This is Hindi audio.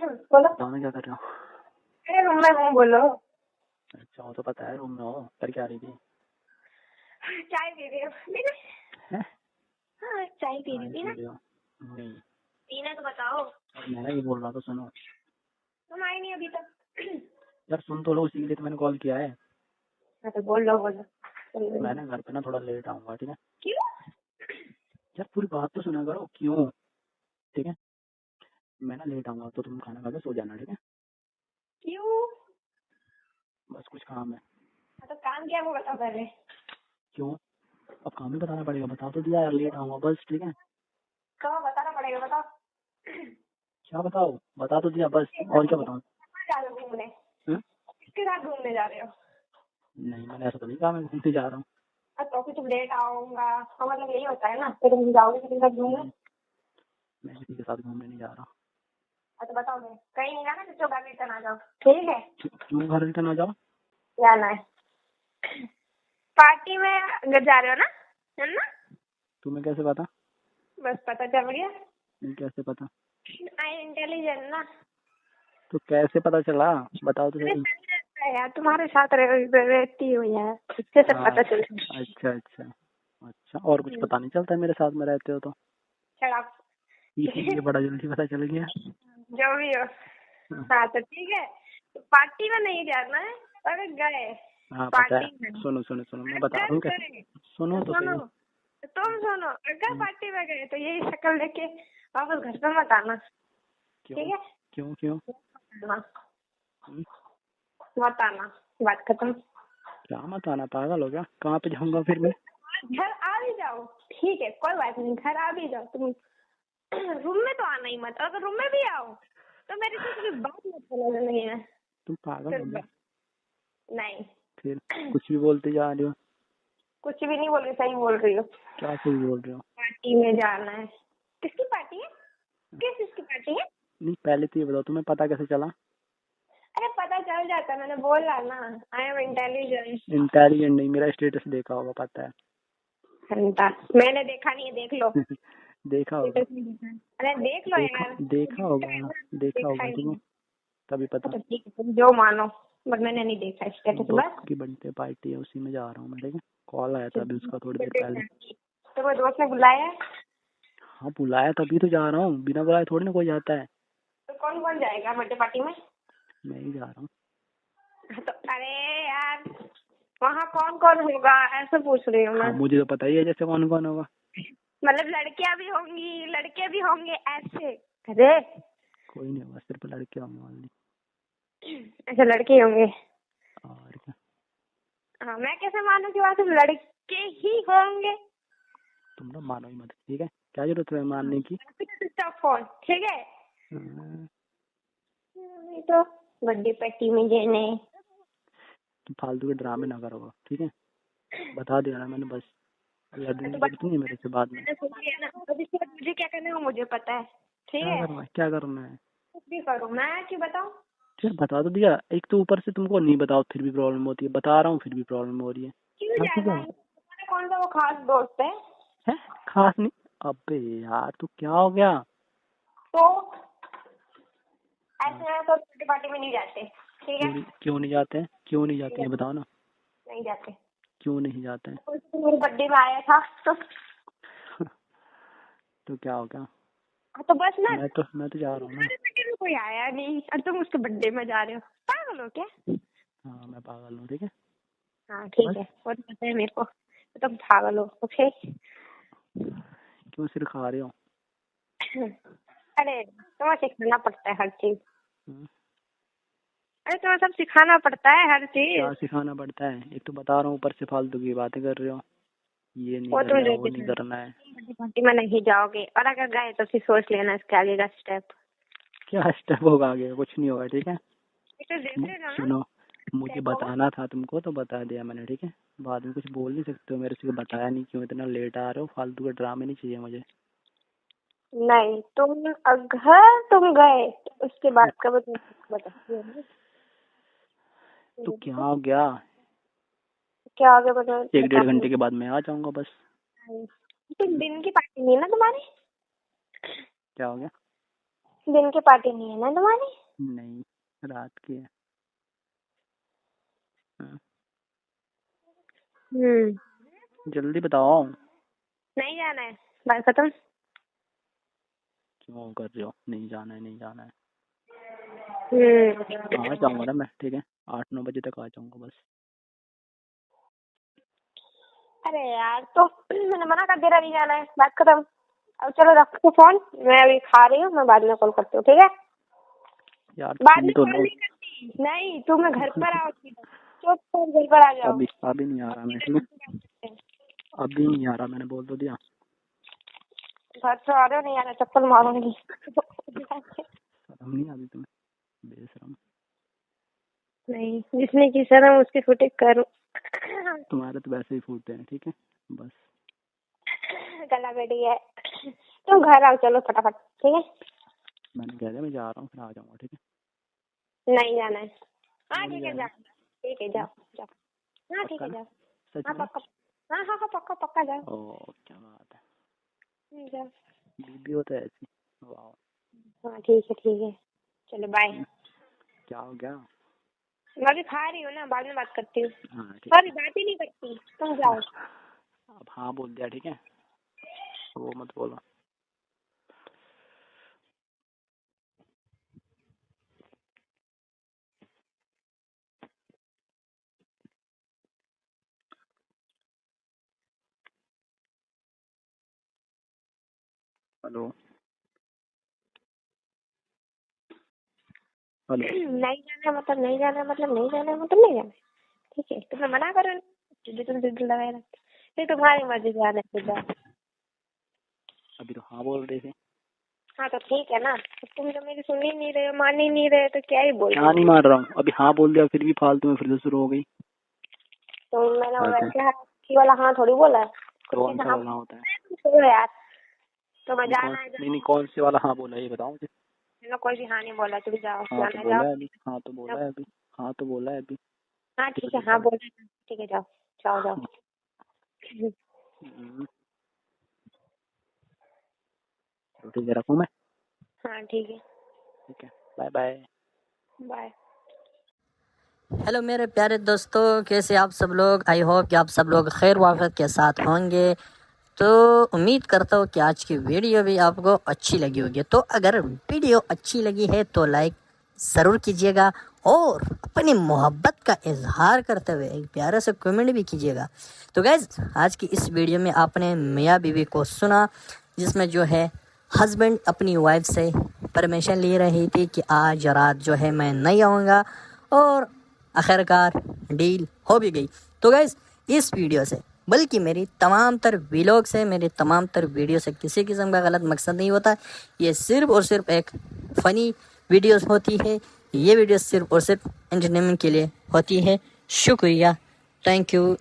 बोलो। बताओ क्या कर रहे हो? अरे रूम में हूँ, बोलो। अच्छा, वो तो पता है रूम में हो, कर क्या रही थी? चाय पी रही हो? हाँ, चाय पी रही थी ना। नहीं, पीना तो बताओ। मैं ना ये बोल रहा था, सुनो। तुम आई नहीं अभी तक। यार सुन तो लो, उसी के लिए तो मैंने कॉल किया है। तो बोल लो, बोलो। मैं ना घर पे ना थोड़ा लेट आऊंगा, ठीक है? क्यों? यार पूरी बात तो सुना करो, क्यों? ठीक है, मैं ना लेट आऊंगा तो तुम खाना खा के सो जाना, ठीक है? क्यों? बस कुछ काम है। तो काम क्या है वो बताओ पहले। क्यों? अब काम ही बताना पड़ेगा, बता तो दिया यार, लेट आऊंगा बस, ठीक है? कहाँ बताना पड़ेगा, बताओ। क्या बताओ? बता तो दिया बस, और क्या बताऊं? कहाँ जा रहे हो घूमने? किसके साथ घूमने जा रहे हो? नहीं, मैंने ऐसा तो नहीं कहा मैं घूमने जा रहा हूँ। तो फिर तुम लेट आऊंगा, हाँ मतलब यही होता है ना, फिर तुम जाओगे किसी के साथ घूमने? मैं किसी के साथ घूमने नहीं जा रहा। तो बताओ, मैं कहीं नहीं जाना, तो घर रिटर्न आ जाओ, ठीक है? क्यों घर रिटर्न आ जाओ? जाना है पार्टी में, घर जा रहे हो ना, है ना? तुम्हें कैसे पता? बस पता चल गया। नहीं, कैसे पता? आई इंटेलिजेंट ना। तो कैसे पता चला, बताओ तो सही। यार तुम्हारे साथ रहती हूँ यार, इससे सब पता चल। अच्छा अच्छा अच्छा, और कुछ पता नहीं चलता मेरे साथ में रहते हो तो? शराब। ये बड़ा जल्दी पता चल गया। जो भी हो। हाँ तो ठीक है, तो पार्टी में नहीं जाना है, अरे गए। हाँ पता है। पार्टी में सुनो सुनो सुनो, मैं बता रहा हूँ कैसे। सुनो तो सही। तुम सुनो, अगर पार्टी में गए तो यही शक्ल देख के वापस घर पे मत आना, ठीक है? क्यों क्यों? मत आना, बात खत्म। क्या मत आना, पागल हो गया? कहाँ पे जाऊंगा फिर मैं? घर आ भी जाओ, ठीक है, कोई बात नहीं, घर आ भी जाओ तुम। रूम में तो आना ही मत, अगर रूम में भी आओ तो मेरे से कोई बात मत करना, नहीं है? तुम पागल हो गया? नहीं, फिर कुछ भी बोलते जा रही हो। कुछ भी नहीं बोल रही, सही बोल रही हो। क्या सही बोल रहे हो? पार्टी में जाना है। किसकी पार्टी है? किस चीज की पार्टी है? नहीं, पहले तो ये बताओ, तुम्हें पता कैसे चला? अरे पता चल जाता, मैंने बोला ना, आई एम इंटेलिजेंट। इंटेलिजेंट नहीं, मेरा स्टेटस देखा होगा, पता है। मैंने देखा नहीं है, देख लो। देखा होगा। अरे देख लो यार। देखा होगा, देखा होगा तुम्हें, तभी पता। अच्छा ठीक है, तुम जो मानो, बट मैंने नहीं देखा स्टेटस। बस की बर्थडे पार्टी है, उसी में जा रहा हूँ मैं, ठीक है? कॉल आया था अभी उसका थोड़ी देर पहले। तुम्हें दोस्त ने बुलाया है? हाँ बुलाया, तभी तो जा रहा हूँ, बिना बुलाए थोड़ी ना कोई जाता है। तो कौन कौन जाएगा बर्थडे पार्टी में? मैं ही जा रहा हूँ। तो अरे यार, वहाँ कौन कौन होगा ऐसे पूछ रही हूँ मैं। हाँ मुझे तो पता ही है जैसे कौन कौन होगा। मतलब लड़कियां भी होंगी, लड़के भी होंगे ऐसे? अरे कोई नहीं होगा, सिर्फ लड़के होंगे ओनली। अच्छा, लड़के होंगे। और क्या? हाँ, मैं कैसे मानूं कि वहाँ सिर्फ लड़के ही होंगे? तुम ना मानो ही मत, ठीक है? क्या जरूरत है मानने की? फोन, ठीक है? नहीं तो बर्थडे पार्टी में जाने। तुम फालतू के ड्रामे ना करो, ठीक है? बता देना मैंने, बस लड़ने की जरूरत नहीं है मेरे से बाद में। मुझे क्या करना है वो मुझे पता है, ठीक क्या है? करना है, क्या करना है? कुछ भी करूँ, मैं क्यों बताऊँ? फिर बता तो दिया, एक तो ऊपर से तुमको नहीं बताओ फिर भी प्रॉब्लम होती है, बता रहा हूँ फिर भी प्रॉब्लम हो रही है। क्यों हाँ ठीक जाना है। है? कौन सा वो खास दोस्त है? खास नहीं। अबे यार तू क्या हो गया? तो ऐसे तो बर्थडे पार्टी में नहीं जाते, ठीक है? क्यों नहीं जाते हैं, क्यों नहीं जाते हैं बताओ ना। नहीं जाते। क्यों नहीं जाते हैं? मेरे बर्थडे में आया था तो तो क्या हो गया? तो बस ना, मैं तो जा रहा हूँ ना। मेरे बर्थडे में कोई आया नहीं और तुम उसके बर्थडे में जा रहे हो, पागल हो क्या? हाँ मैं पागल हूँ, ठीक है? हाँ ठीक है, वो तो पता है मेरे को, तुम पागल हो, ओके? क्यों सिर खा रहे हो? अरे तुम्हें सिखाना पड़ता है हर चीज। हम्म? अरे तुम्हें सब सिखाना पड़ता है हर चीज। क्या सिखाना पड़ता है? एक तो बता रहा हूँ, ऊपर से फालतू की बातें कर रहे हो। ये नहीं वो तुम करना है, वो नहीं करना है। पार्टी में नहीं जाओगे, और अगर गए तो फिर सोच लेना इसके आगे का स्टेप। क्या स्टेप होगा आगे? कुछ नहीं होगा, ठीक है? तो देख लेना ना। सुनो, मुझे बताना था तुमको तो बता दिया मैंने, ठीक है? बाद में कुछ बोल नहीं सकते हो मेरे से, बताया नहीं क्यों इतना लेट आ रहे हो, फालतू के ड्रामे नहीं चाहिए मुझे। नहीं, तुम अगर तुम गए तो उसके बाद का बताइए। तो क्या हो गया? क्या आगे बताओ। 1-1.5 घंटे के बाद मैं आ जाऊंगा बस। तो दिन की पार्टी नहीं है ना तुम्हारी? क्या हो गया? दिन की पार्टी नहीं है ना तुम्हारी? नहीं, रात की है। हाँ, जल्दी बताओ। नहीं जाना है, बात खत्म। क्यों कर रहे हो? नहीं जाना है, नहीं जाना है। हम्म। आ जाऊंगा ना मैं, ठीक है, 8-9 बजे तक आ जाऊंगा बस। अरे यार, तो मैंने मना कर दिया नहीं जाना है, बात खत्म। अब चलो रखो फोन, मैं अभी खा रही हूँ, मैं बाद में कॉल करती हूँ, ठीक है? यार बाद सुन में तो कॉल लो। नहीं करती, नहीं तुम घर पर आओ सीधा, चुप घर पर आ जाओ। अभी नहीं आ रहा मैं, ठीक है, अभी नहीं आ रहा, मैंने बोल तो दिया। घर से आ रहे हो, नहीं आ रहा चप्पल मारूंगी। शर्म नहीं आती तुम्हें? बेशरम। नहीं, जिसने की शर्म उसकी फुटेज करूँ। तुम्हारे तो वैसे ही फूटते हैं, ठीक है, बस। गला बैठी है। तुम घर आओ, चलो फटाफट, ठीक है? मैंने कह दिया मैं जा रहा हूँ, फिर आ जाऊंगा, ठीक है? नहीं जाना है। हाँ नहीं ठीक है, जाना। जाओ। ठीक है, जाओ जाओ। हाँ ठीक पक्का है, ना? जाओ। सच हाँ में? पक्का। हाँ हाँ हाँ, पक्का पक्का जाओ। ओ, क्या बात है, जाओ। बीबी हो तो ऐसी। वाह। हाँ ठीक है, ठीक है, चलो बाय। क्या हो गया? मैं अभी खा रही हूँ ना, बाद में बात करती हूँ। हाँ ठीक सॉरी, है। बात ही नहीं करती, तुम जाओ। अब हाँ बोल दिया, ठीक है, वो मत बोलो। Hello hello. नहीं जाना है मतलब नहीं जाना है, मतलब नहीं जाना है मतलब नहीं जाना है, ठीक है? तुम्हें मना करो ना, जो तुम दिल लगाए रखते, फिर तुम्हारी मर्जी, जाना है तो जाओ। अभी तो हाँ बोल रहे थे। हाँ तो ठीक है ना, तो तुम जो मेरी सुन ही नहीं रहे हो, मान ही नहीं रहे, तो क्या ही बोल क्या नहीं मार रहा हूँ, अभी हाँ बोल दिया, फिर भी फालतू में फिर से शुरू हो गई। तो मैंने अच्छा, वैसे की वाला हाँ थोड़ी बोला है। कौन सा हाँ वाला होता है? छोड़ो यार, तो मैं नहीं कौन, जाना है नहीं कौन से वाला हाँ बोला, ये बताओ मुझे। मैंने कोई भी हाँ नहीं बोला, तुम जाओ, हाँ तो जाना बोला जाओ। है अभी, हाँ तो बोला है अभी, हाँ तो बोला है अभी। हाँ ठीक है, हाँ बोल रहे हैं, ठीक है, जाओ जाओ जाओ। हम्म, तो ठीक है, रखूँ मैं? हाँ ठीक है, ठीक है, बाय बाय। बाय। हेलो मेरे प्यारे दोस्तों, कैसे आप सब लोग? आई होप कि आप सब लोग खैर वाफियत के साथ होंगे। तो उम्मीद करता हूँ कि आज की वीडियो भी आपको अच्छी लगी होगी। तो अगर वीडियो अच्छी लगी है तो लाइक ज़रूर कीजिएगा और अपनी मोहब्बत का इजहार करते हुए एक प्यारा सा कमेंट भी कीजिएगा। तो गाइज़, आज की इस वीडियो में आपने मियाँ बीवी को सुना, जिसमें जो है हस्बैंड अपनी वाइफ से परमिशन ले रही थी कि आज रात जो है मैं नहीं आऊँगा, और आखिरकार डील हो भी गई। तो गाइज़, इस वीडियो से, बल्कि मेरी तमाम तर व्लॉग से, मेरी तमाम तर वीडियो से किसी किस्म का गलत मकसद नहीं होता। ये सिर्फ और सिर्फ एक फ़नी वीडियोस होती है। ये वीडियो सिर्फ और सिर्फ एंटरटेनमेंट के लिए होती है। शुक्रिया, थैंक यू।